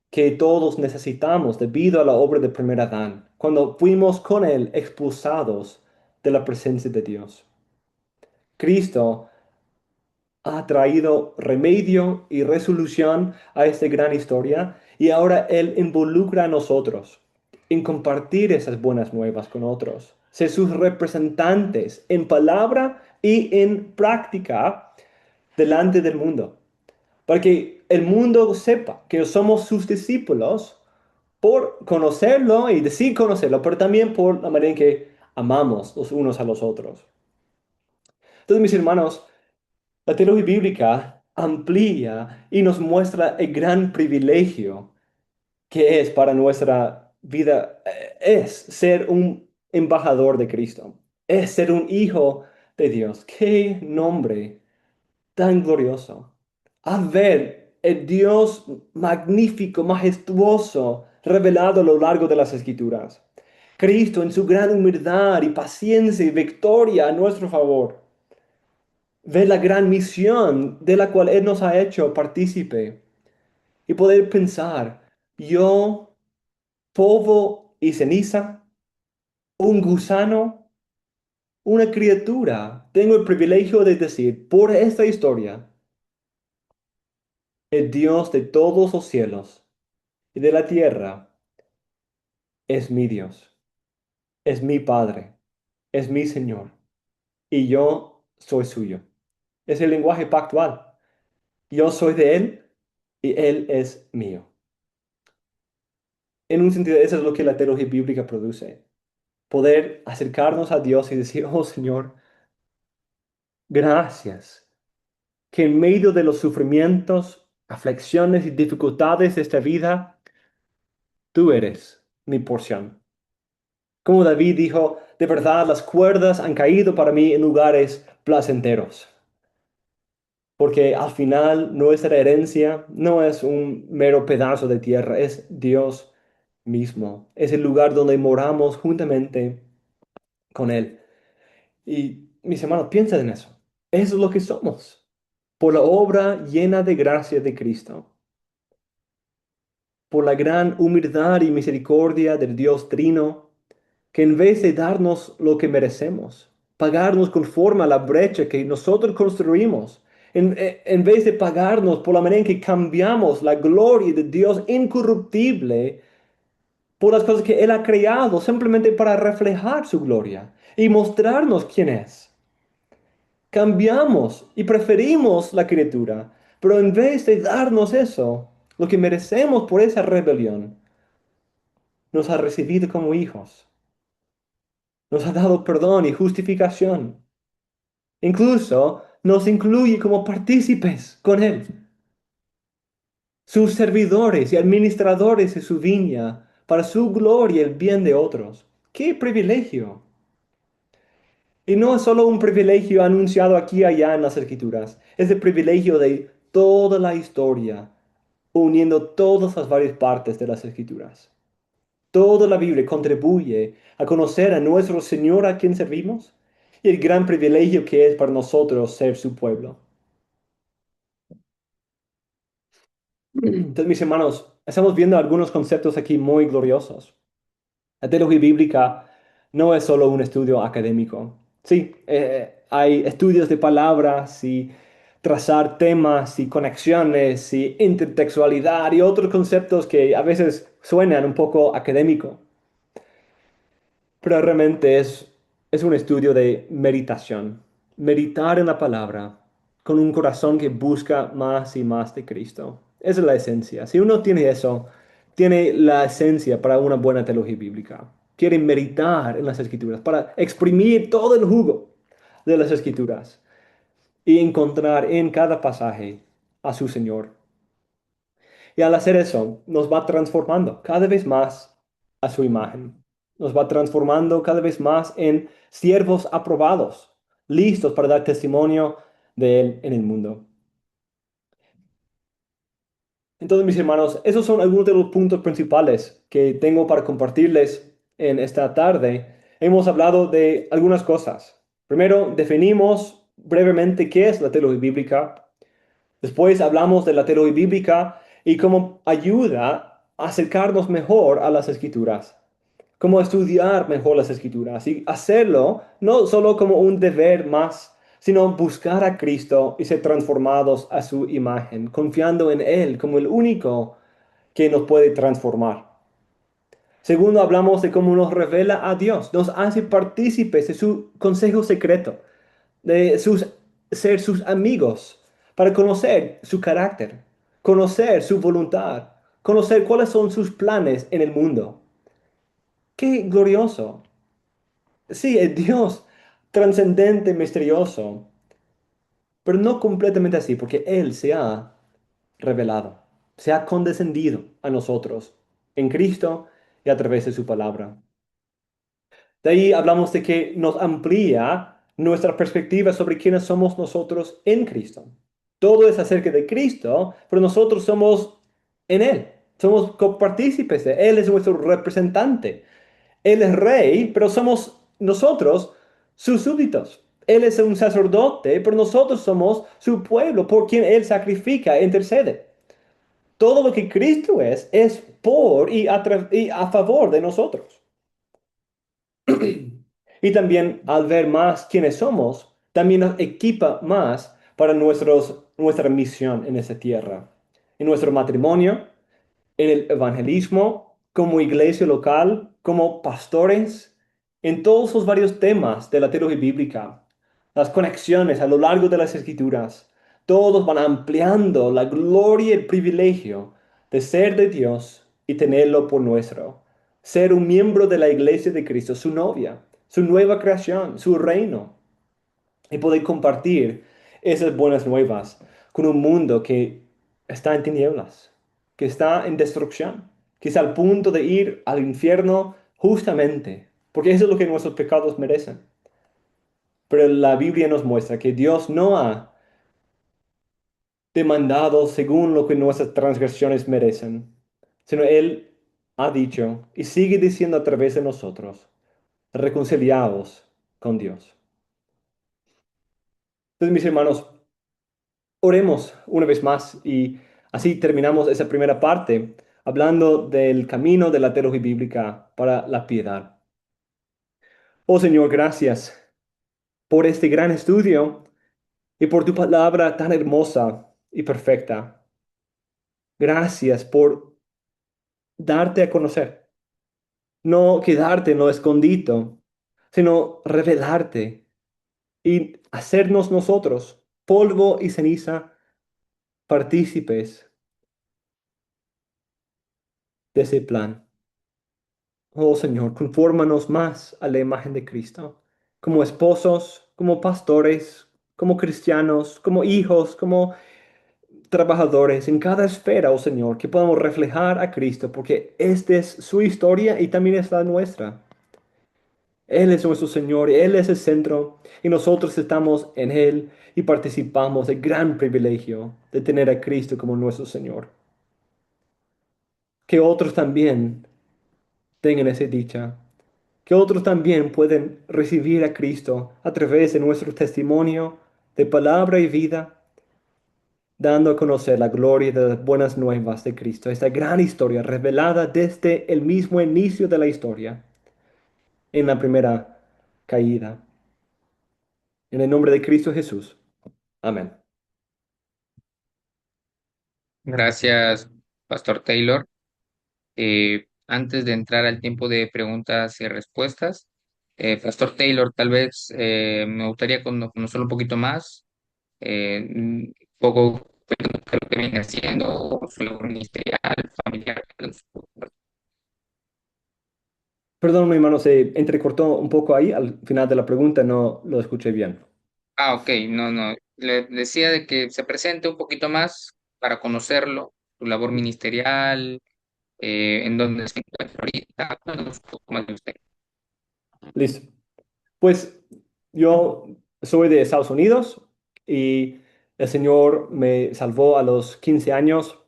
que todos necesitamos debido a la obra de primer Adán, cuando fuimos con él expulsados de la presencia de Dios. Cristo ha traído remedio y resolución a esta gran historia y ahora Él involucra a nosotros en compartir esas buenas nuevas con otros, ser sus representantes en palabra y en práctica delante del mundo, para que el mundo sepa que somos sus discípulos por conocerlo y decir conocerlo, pero también por la manera en que amamos los unos a los otros. Entonces, mis hermanos, la teología bíblica amplía y nos muestra el gran privilegio que es para nuestra vida, es ser un embajador de Cristo, es ser un hijo de Dios. ¡Qué nombre tan glorioso! A ver, el Dios magnífico, majestuoso, revelado a lo largo de las Escrituras. Cristo en su gran humildad y paciencia y victoria a nuestro favor. Ver la gran misión de la cual Él nos ha hecho partícipe y poder pensar, yo, polvo y ceniza, un gusano, una criatura, tengo el privilegio de decir por esta historia, el Dios de todos los cielos y de la tierra es mi Dios, es mi Padre, es mi Señor y yo soy suyo. Es el lenguaje pactual. Yo soy de Él y Él es mío. En un sentido, eso es lo que la teología bíblica produce. Poder acercarnos a Dios y decir, oh Señor, gracias, que en medio de los sufrimientos, aflicciones y dificultades de esta vida, tú eres mi porción. Como David dijo, de verdad las cuerdas han caído para mí en lugares placenteros. Porque al final nuestra herencia no es un mero pedazo de tierra, es Dios mismo. Es el lugar donde moramos juntamente con Él. Y mis hermanos, piensen en eso. Eso es lo que somos. Por la obra llena de gracia de Cristo, por la gran humildad y misericordia del Dios Trino, que en vez de darnos lo que merecemos, pagarnos conforme a la brecha que nosotros construimos, en vez de pagarnos por la manera en que cambiamos la gloria de Dios incorruptible por las cosas que Él ha creado, simplemente para reflejar su gloria y mostrarnos quién es. Cambiamos y preferimos la criatura, pero en vez de darnos eso, lo que merecemos por esa rebelión, nos ha recibido como hijos, nos ha dado perdón y justificación. Incluso nos incluye como partícipes con Él, sus servidores y administradores de su viña, para su gloria y el bien de otros. ¡Qué privilegio! Y no es solo un privilegio anunciado aquí y allá en las Escrituras, es el privilegio de toda la historia, uniendo todas las varias partes de las Escrituras. Toda la Biblia contribuye a conocer a nuestro Señor a quien servimos y el gran privilegio que es para nosotros ser su pueblo. Entonces, mis hermanos, estamos viendo algunos conceptos aquí muy gloriosos. La teología bíblica no es solo un estudio académico. Sí, hay estudios de palabras y trazar temas y conexiones y intertextualidad y otros conceptos que a veces suenan un poco académico. Pero realmente es un estudio de meditación. Meditar en la palabra con un corazón que busca más y más de Cristo. Esa es la esencia. Si uno tiene eso, tiene la esencia para una buena teología bíblica. Quiere meditar en las escrituras para exprimir todo el jugo de las escrituras y encontrar en cada pasaje a su Señor. Y al hacer eso, nos va transformando cada vez más a su imagen. Nos va transformando cada vez más en siervos aprobados, listos para dar testimonio de Él en el mundo. Entonces, mis hermanos, esos son algunos de los puntos principales que tengo para compartirles en esta tarde. Hemos hablado de algunas cosas. Primero, definimos brevemente qué es la teología bíblica. Después hablamos de la teología bíblica y cómo ayuda a acercarnos mejor a las escrituras, cómo estudiar mejor las escrituras y hacerlo no solo como un deber más, sino buscar a Cristo y ser transformados a su imagen, confiando en Él como el único que nos puede transformar. Segundo, hablamos de cómo nos revela a Dios, nos hace partícipes de su consejo secreto, de ser sus amigos, para conocer su carácter, conocer su voluntad, conocer cuáles son sus planes en el mundo. ¡Qué glorioso! Sí, es Dios trascendente, misterioso, pero no completamente así, porque Él se ha revelado, se ha condescendido a nosotros en Cristo y a través de su palabra. De ahí hablamos de que nos amplía nuestra perspectiva sobre quiénes somos nosotros en Cristo. Todo es acerca de Cristo, pero nosotros somos en Él. Somos copartícipes de Él. Él es nuestro representante. Él es rey, pero somos nosotros sus súbditos. Él es un sacerdote, pero nosotros somos su pueblo, por quien Él sacrifica e intercede. Todo lo que Cristo es por y a favor de nosotros. Y también al ver más quiénes somos, también nos equipa más para nuestra misión en esta tierra, en nuestro matrimonio, en el evangelismo, como iglesia local, como pastores, en todos los varios temas de la teología bíblica, las conexiones a lo largo de las escrituras. todos van ampliando la gloria y el privilegio de ser de Dios y tenerlo por nuestro. Ser un miembro de la iglesia de Cristo, su novia, su nueva creación, su reino. Y poder compartir esas buenas nuevas con un mundo que está en tinieblas, que está en destrucción, que está al punto de ir al infierno justamente, porque eso es lo que nuestros pecados merecen. Pero la Biblia nos muestra que Dios no ha demandado según lo que nuestras transgresiones merecen, sino Él ha dicho y sigue diciendo a través de nosotros, reconciliados con Dios. Entonces, mis hermanos, oremos una vez más y así terminamos esa primera parte hablando del camino de la teología bíblica para la piedad. Oh Señor, gracias por este gran estudio y por tu palabra tan hermosa y perfecta. Gracias por darte a conocer, no quedarte en lo escondido, sino revelarte y hacernos nosotros, polvo y ceniza, partícipes de ese plan. Oh Señor, confórmanos más a la imagen de Cristo, como esposos, como pastores, como cristianos, como hijos, como trabajadores, en cada esfera, oh Señor, que podamos reflejar a Cristo, porque esta es su historia y también es la nuestra. Él es nuestro Señor, Él es el centro y nosotros estamos en Él y participamos del gran privilegio de tener a Cristo como nuestro Señor. Que otros también tengan esa dicha, que otros también pueden recibir a Cristo a través de nuestro testimonio de palabra y vida, dando a conocer la gloria de las buenas nuevas de Cristo, esta gran historia revelada desde el mismo inicio de la historia, en la primera caída. En el nombre de Cristo Jesús. Amén. Gracias, Pastor Taylor. Antes de entrar al tiempo de preguntas y respuestas, Pastor Taylor, tal vez me gustaría conocer un poquito más, un poco creo que viene haciendo su labor ministerial, familiar. Perdón, mi hermano, se entrecortó un poco ahí al final de la pregunta, no lo escuché bien. Ah, ok, no, no. Le decía de que se presente un poquito más para conocerlo, su labor ministerial, en dónde se encuentra ahorita, cuéntanos un poco más de usted. Listo. Pues yo soy de Estados Unidos y el Señor me salvó a los 15 años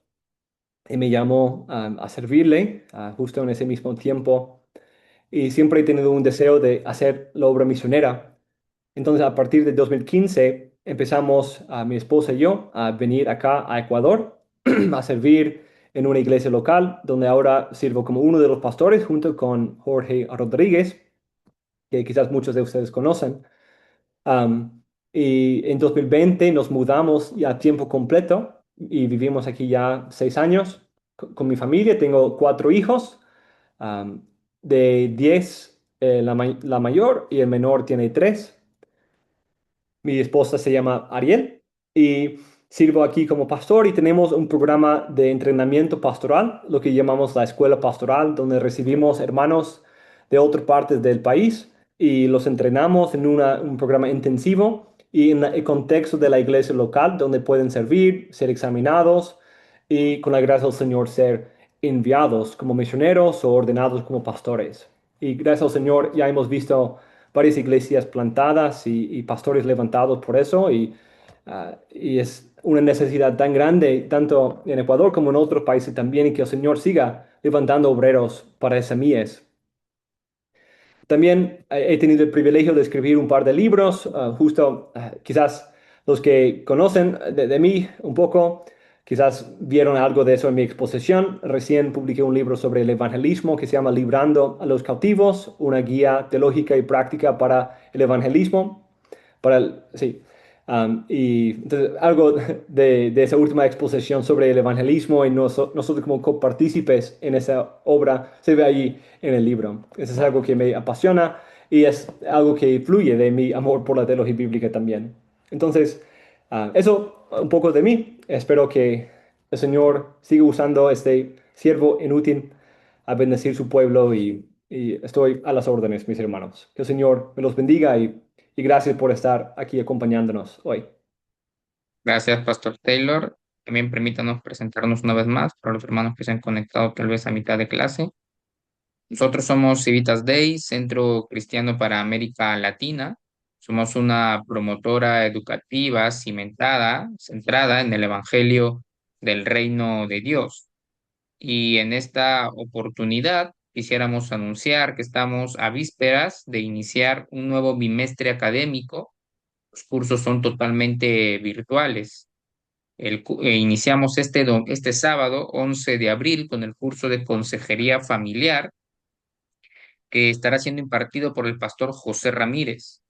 y me llamó a servirle justo en ese mismo tiempo. Y siempre he tenido un deseo de hacer la obra misionera. Entonces, a partir de 2015, empezamos mi esposa y yo a venir acá a Ecuador a servir en una iglesia local, donde ahora sirvo como uno de los pastores junto con Jorge Rodríguez, que quizás muchos de ustedes conocen. Am, y en 2020 nos mudamos ya a tiempo completo y vivimos aquí ya 6 años con mi familia. Tengo 4 hijos, am, de 10, la mayor, y el menor tiene 3. Mi esposa se llama Ariel y sirvo aquí como pastor y tenemos un programa de entrenamiento pastoral, lo que llamamos la escuela pastoral, donde recibimos hermanos de otras partes del país y los entrenamos en un programa intensivo y en el contexto de la iglesia local, donde pueden servir, ser examinados y con la gracia del Señor ser enviados como misioneros o ordenados como pastores. Y gracias al Señor ya hemos visto varias iglesias plantadas y pastores levantados por eso y es una necesidad tan grande tanto en Ecuador como en otros países también y que el Señor siga levantando obreros para esa mies. También he tenido el privilegio de escribir un par de libros, justo quizás los que conocen de mí un poco, quizás vieron algo de eso en mi exposición. Recién publiqué un libro sobre el evangelismo que se llama Librando a los cautivos, una guía teológica y práctica para el evangelismo. Sí. Y entonces, algo de esa última exposición sobre el evangelismo y nosotros como copartícipes en esa obra se ve allí en el libro. Eso es algo que me apasiona y es algo que fluye de mi amor por la teología bíblica también. Entonces, eso un poco de mí. Espero que el Señor siga usando este siervo inútil a bendecir su pueblo y estoy a las órdenes, mis hermanos. Que el Señor me los bendiga y gracias por estar aquí acompañándonos hoy. Gracias, Pastor Taylor. También permítanos presentarnos una vez más para los hermanos que se han conectado tal vez a mitad de clase. Nosotros somos Civitas Day, Centro Cristiano para América Latina. Somos una promotora educativa cimentada, centrada en el Evangelio del Reino de Dios. Y en esta oportunidad quisiéramos anunciar que estamos a vísperas de iniciar un nuevo bimestre académico. Los cursos son totalmente virtuales. Iniciamos este sábado 11 de abril con el curso de Consejería Familiar que estará siendo impartido por el pastor José Ramírez.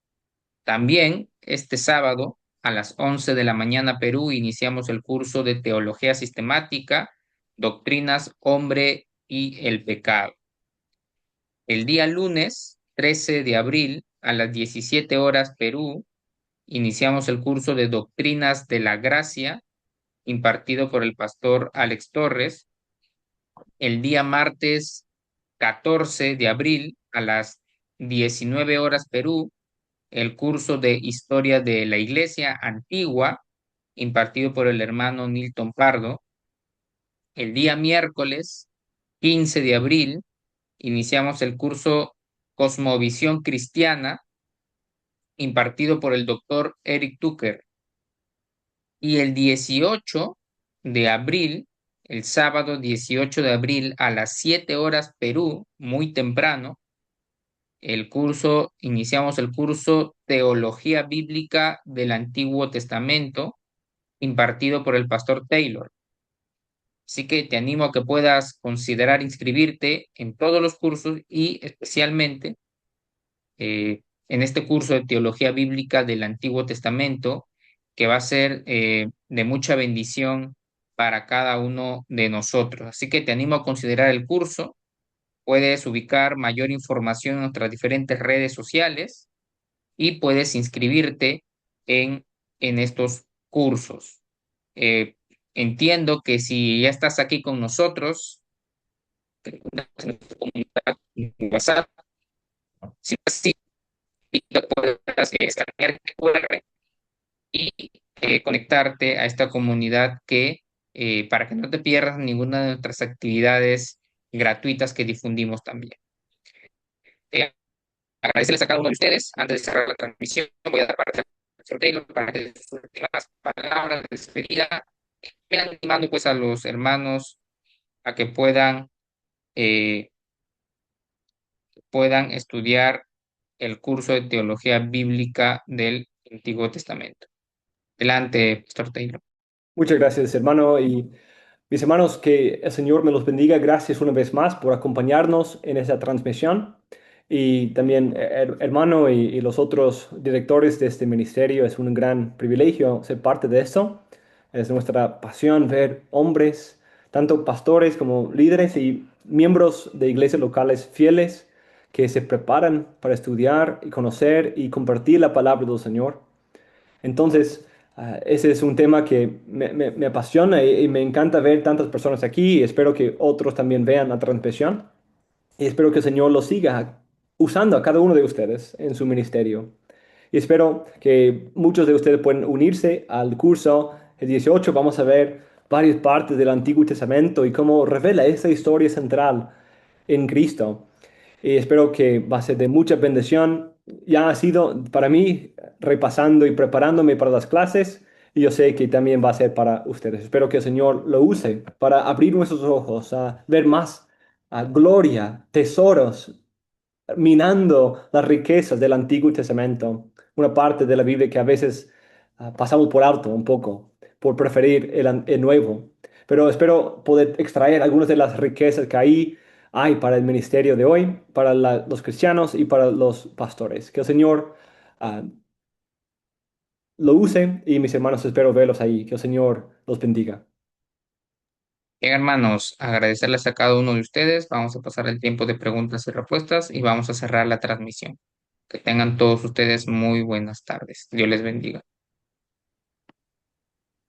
También este sábado a las 11 de la mañana Perú iniciamos el curso de Teología Sistemática, Doctrinas, Hombre y el Pecado. El día lunes 13 de abril a las 17 horas Perú iniciamos el curso de Doctrinas de la Gracia impartido por el pastor Alex Torres. El día martes 14 de abril a las 19 horas Perú, el curso de Historia de la Iglesia Antigua, impartido por el hermano Nilton Pardo. El día miércoles 15 de abril, iniciamos el curso Cosmovisión Cristiana, impartido por el doctor Eric Tucker. Y el 18 de abril, el sábado 18 de abril a las 7 horas Perú, muy temprano, iniciamos el curso Teología Bíblica del Antiguo Testamento, impartido por el pastor Taylor. Así que te animo a que puedas considerar inscribirte en todos los cursos y especialmente en este curso de Teología Bíblica del Antiguo Testamento, que va a ser de mucha bendición para cada uno de nosotros. Así que te animo a considerar el curso. Puedes ubicar mayor información en nuestras diferentes redes sociales y puedes inscribirte en, en estos cursos. Eh, Entiendo que si ya estás aquí con nosotros, en nuestra comunidad en WhatsApp, si no es así, lo puedes escanear el QR y conectarte a esta comunidad para que no te pierdas ninguna de nuestras actividades gratuitas que difundimos también. Eh, Agradecerles a cada uno de ustedes. Antes de cerrar la transmisión, voy a dar parte al señor Taylor para que sus últimas palabras de despedida. Vayan animando pues a los hermanos a que eh, puedan estudiar el curso de teología bíblica del Antiguo Testamento. Adelante, Pastor Taylor. Muchas gracias, hermano. Y mis hermanos, que el Señor me los bendiga. Gracias una vez más por acompañarnos en esta transmisión. Y también, hermano, y los otros directores de este ministerio, es un gran privilegio ser parte de esto. Es nuestra pasión ver hombres, tanto pastores como líderes y miembros de iglesias locales fieles que se preparan para estudiar y conocer y compartir la palabra del Señor. Entonces, ese es un tema que me apasiona y me encanta ver tantas personas aquí y espero que otros también vean la transmisión y espero que el Señor lo siga usando a cada uno de ustedes en su ministerio. Y espero que muchos de ustedes puedan unirse al curso. El 18 vamos a ver varias partes del Antiguo Testamento y cómo revela esa historia central en Cristo. Y espero que va a ser de mucha bendición. Ya ha sido para mí repasando y preparándome para las clases y yo sé que también va a ser para ustedes. Espero que el Señor lo use para abrir nuestros ojos a ver más gloria, tesoros, minando las riquezas del Antiguo Testamento, una parte de la Biblia que a veces pasamos por alto un poco, por preferir el Nuevo. Pero espero poder extraer algunas de las riquezas que ahí hay para el ministerio de hoy, para los cristianos y para los pastores. Que el Señor ah, lo use y mis hermanos espero verlos ahí. Que el Señor los bendiga. Bien, hermanos, agradecerles a cada uno de ustedes. Vamos a pasar el tiempo de preguntas y respuestas y vamos a cerrar la transmisión. Que tengan todos ustedes muy buenas tardes. Dios les bendiga.